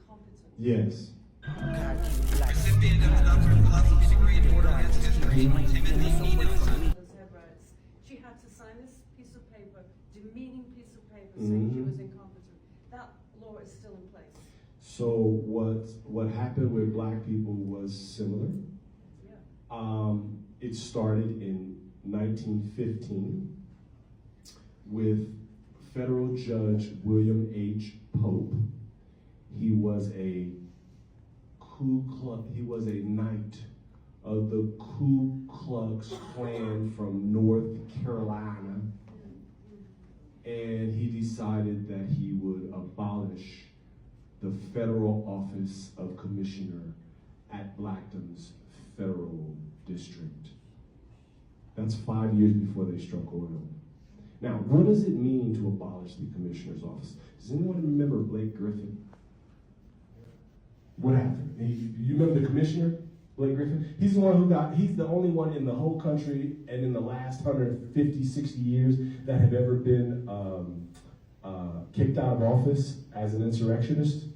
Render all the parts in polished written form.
incompetent. Yes. Recipient of the Doctor of Philosophy degree in modern dance history, Timothy Nina. Had rights. She had to sign this piece of paper, demeaning piece of paper, saying she was incompetent. That law is still in place. So what happened with black people was similar. Yeah. It started in 1915 with federal judge William H. Pope. He was a knight of the Ku Klux Klan from North Carolina, and he decided that he would abolish the federal office of commissioner at Blackton's federal district. That's 5 years before they struck oil. Now, what does it mean to abolish the commissioner's office? Does anyone remember Blake Griffin? What happened? You remember the commissioner, Blake Griffin? He's the only one in the whole country and in the last 150, 60 years that have ever been kicked out of office as an insurrectionist.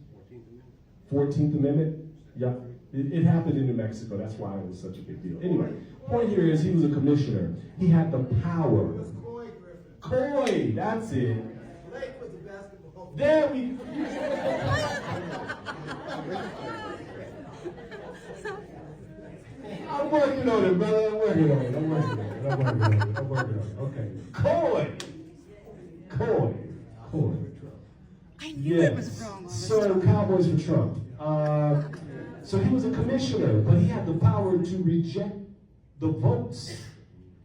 14th Amendment? Yeah. It happened in New Mexico. That's why it was such a big deal. Anyway, point here is he was a commissioner. He had the power. It was Coy Griffin. Coy, that's it. Blake was a basketball. There we I'm working on it, brother. I'm working on it. Okay. Coy. I knew it was wrong. So Cowboys for Trump. So he was a commissioner, but he had the power to reject the votes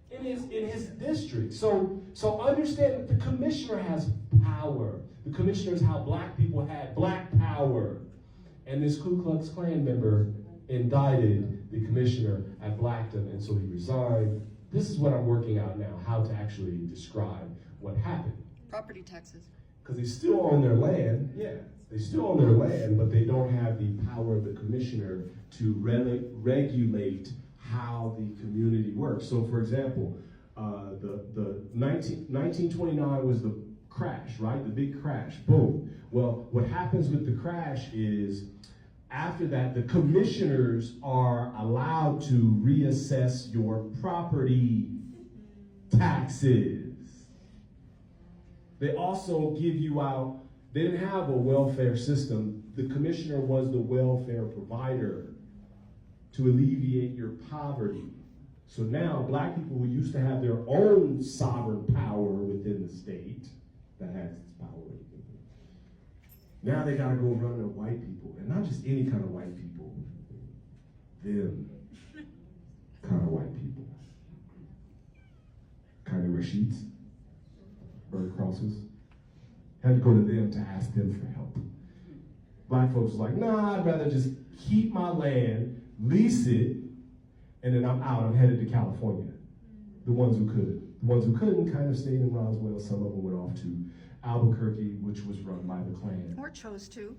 in his district. So understand that the commissioner has power. The commissioner is how black people had black power. And this Ku Klux Klan member indicted the commissioner at Blackton, and so he resigned. This is what I'm working out now, how to actually describe what happened. Property taxes. Because they still own their land, they still own their land, but they don't have the power of the commissioner to regulate how the community works. So for example, the 1929 was the crash, right? The big crash, boom. Well, what happens with the crash is after that, the commissioners are allowed to reassess your property taxes. They also give you out, they didn't have a welfare system. The commissioner was the welfare provider to alleviate your poverty. So now black people who used to have their own sovereign power within the state, that has its power, now they gotta go run to white people, and not just any kind of white people, them kind of white people. Kind of Rashids, bird crosses. Had to go to them to ask them for help. Black folks was like, nah, I'd rather just keep my land, lease it, and then I'm out, I'm headed to California. The ones who could. The ones who couldn't kind of stayed in Roswell, some of them went off to Albuquerque, which was run by the Klan. Or chose to.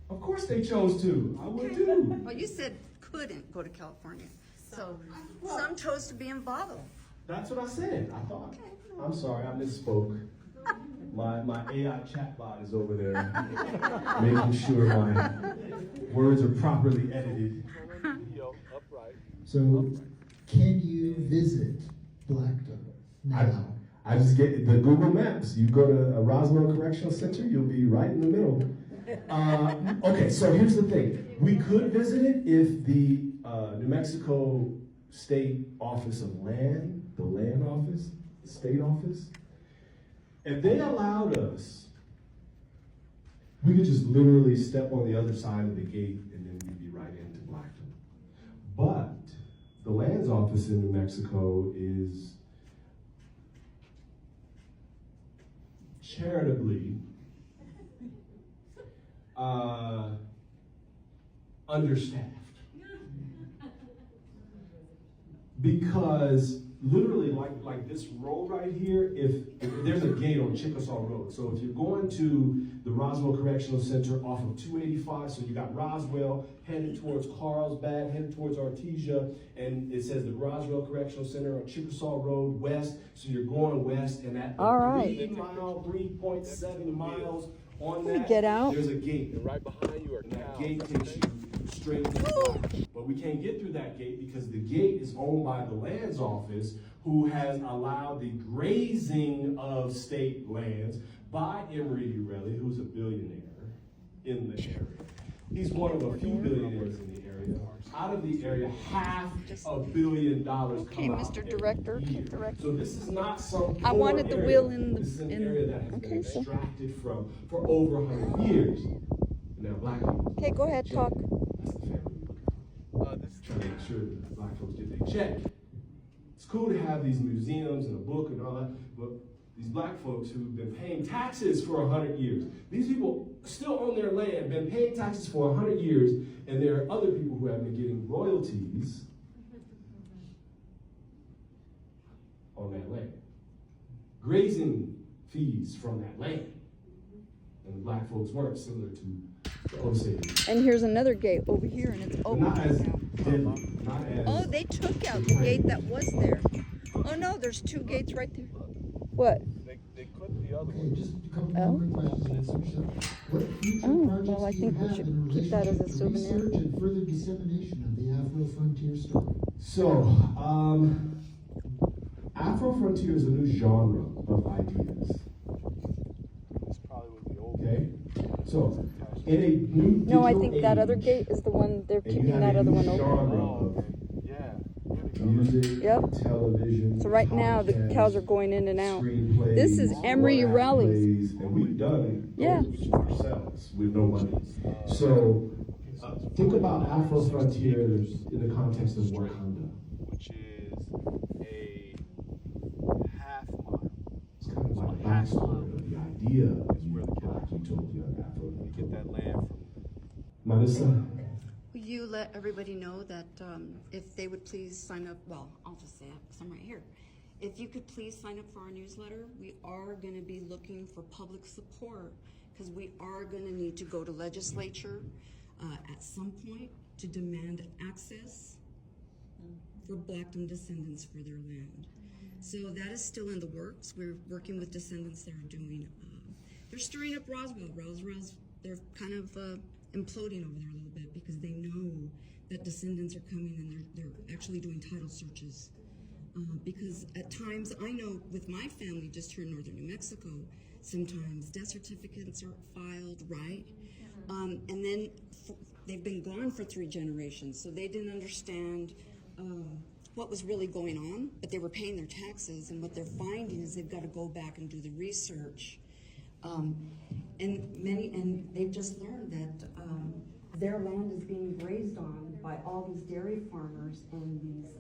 Of course they chose to. I would too. Well, you said couldn't go to California. So some chose to be involved. That's what I said. I thought. I'm sorry, I misspoke. My AI chatbot is over there making sure my words are properly edited. So, can you visit Blackton now? I just get the Google Maps. You go to a Roswell Correctional Center, you'll be right in the middle. Okay, so here's the thing. We could visit it if the New Mexico State Office of Land, the land office, the state office, if they allowed us, we could just literally step on the other side of the gate and then we'd be right into Blackton. But the lands office in New Mexico is charitably understaffed. Because literally like this road right here, if there's a gate on Chickasaw Road. So if you're going to the Roswell Correctional Center off of 285, so you got Roswell headed towards Carlsbad, headed towards Artesia, and it says the Roswell Correctional Center on Chickasaw Road west, so you're going west, and at 3.7 miles On we that, get out? there's a gate. And right behind you are And that cows. gate takes you straight to the block. But we can't get through that gate because the gate is owned by the lands office, who has allowed the grazing of state lands by Emory Urelli, who's a billionaire in the area. He's one of a few billionaires in the area. Out of the area, $500 million Okay, come out Mr. every Director, year. Director. So this is not some I poor wanted the area. wheel in the- This is an in- area that has okay, been so- extracted from for over 100 years. Now, black people. Okay, go ahead, talk. That's the family we're looking for. This is Trying to make sure that black folks get their check. It's cool to have these museums and a book and all that, but these black folks who've been paying taxes for 100 years, these people still own their land, been paying taxes for 100 years, and there are other people who have been getting royalties on that land. Grazing fees from that land. And the black folks weren't, similar to the Osage. And here's another gate over here, and it's But open not as now. deadly, not as. Oh, they took out the gate that was there. Oh no, there's two gates right there. What? They clipped the other Okay, one. just a couple Oh. more questions. What future Oh, projects well, I do you think we have should in keep that as a relationship to souvenir. research and further dissemination of the Afro-Frontier story? So, Afro-Frontier is a new genre of ideas, This probably was the old okay? So, in a new No, I digital think that other age, gate is the one, they're and you keeping have that a other new one open. genre Oh, of okay. Yeah. music, Yep. television, So right now, the podcasts, cows are going in and out. screenplays, This is Emory one-act Urelli's. plays, and we've done Yeah. those ourselves with no money. So, think about Afro-Frontier in the context of Wakanda. Which is a half mile. It's kind of like the backstory of the idea of where the Black Utopia of We get that Afro. land Marissa? Will you let everybody know that if they would please sign up, well, I'll just say it because I'm right here. If you could please sign up for our newsletter, we are going to be looking for public support because we are going to need to go to legislature at some point to demand access for Blackdom descendants for their land. So that is still in the works. We're working with descendants that are doing, they're stirring up Roswell. They're kind of imploding over there a little bit because they know that descendants are coming and they're actually doing title searches. Because at times, I know with my family just here in northern New Mexico, sometimes death certificates are filed, right? And then they've been gone for 3 generations, so they didn't understand what was really going on, but they were paying their taxes, and what they're finding is they've got to go back and do the research. And they've just learned that their land is being grazed on by all these dairy farmers and these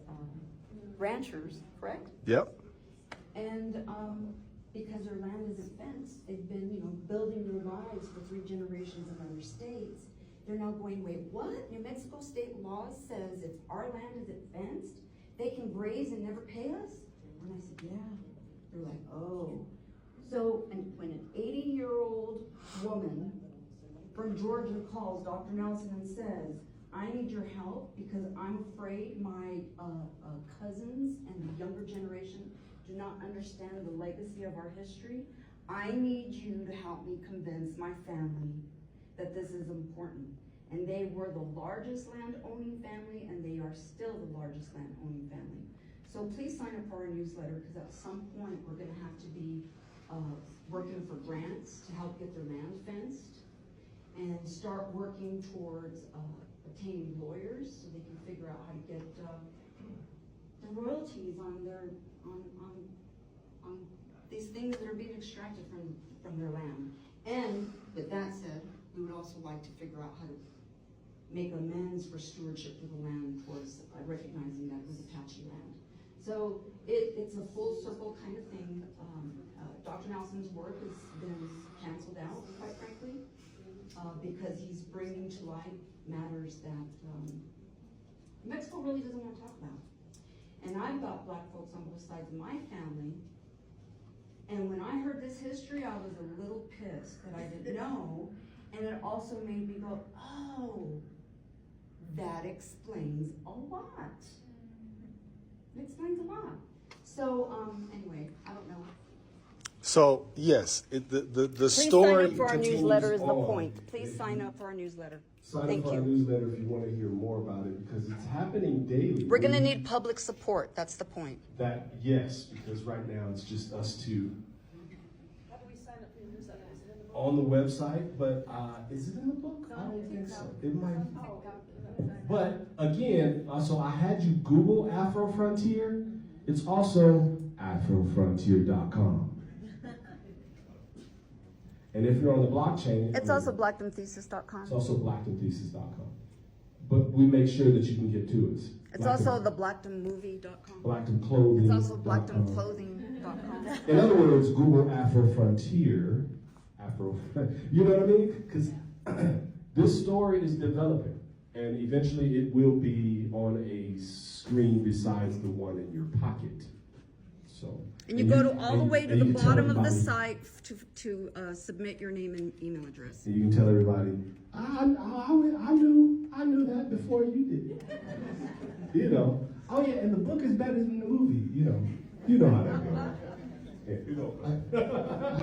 ranchers, correct? Yep. And because their land isn't fenced, they've been, building their lives for 3 generations in other states. They're now going, wait, what? New Mexico state law says if our land isn't fenced, they can graze and never pay us? And I said, yeah. They're like, oh. So, and when an 80-year-old woman from Georgia calls Dr. Nelson and says, I need your help because I'm afraid my cousins and the younger generation do not understand the legacy of our history. I need you to help me convince my family that this is important. And they were the largest land-owning family, and they are still the largest land-owning family. So please sign up for our newsletter because at some point we're going to have to be working for grants to help get their land fenced and start working towards obtaining lawyers so they can figure out how to get the royalties on their on these things that are being extracted from their land. And with that said, we would also like to figure out how to make amends for stewardship for the land towards recognizing that it was Apache land. So it's a full circle kind of thing. Dr. Nelson's work has been canceled out, quite frankly, because he's bringing to light matters that Mexico really doesn't want to talk about. And I've got black folks on both sides of my family. And when I heard this history, I was a little pissed that I didn't know. And it also made me go, oh, that explains a lot. It explains a lot. So, anyway, I don't know. So yes, the Please story sign up for our continues newsletter is the on. Please sign up for our newsletter. Sign Thank up for our you. newsletter if you want to hear more about it because it's happening daily. We're gonna need public support, that's the point. that. Yes, because right now it's just us two How do we sign up for your newsletter? Is it in the book? on the website. But is it in the book? I don't think so. It might. Oh, But again, so I had you Google Afro Frontier. It's also afrofrontier.com. And if you're on the blockchain, It's also blackdomthesis.com. It's also blackdomthesis.com. But we make sure that you can get to us. It's also the blackdommovie.com. Blackdom Clothing. It's also blackdomclothing.com. In other words, Google Afro Frontier. You know what I mean? Because this story is developing. And eventually it will be on a screen besides the one in your pocket. So. And you go to all the way to and the you can tell bottom of the everybody- site to submit your name and email address. And you can tell everybody, I knew that before you did. You know. Oh yeah, and the book is better than the movie. You know how that goes. Yeah, you know.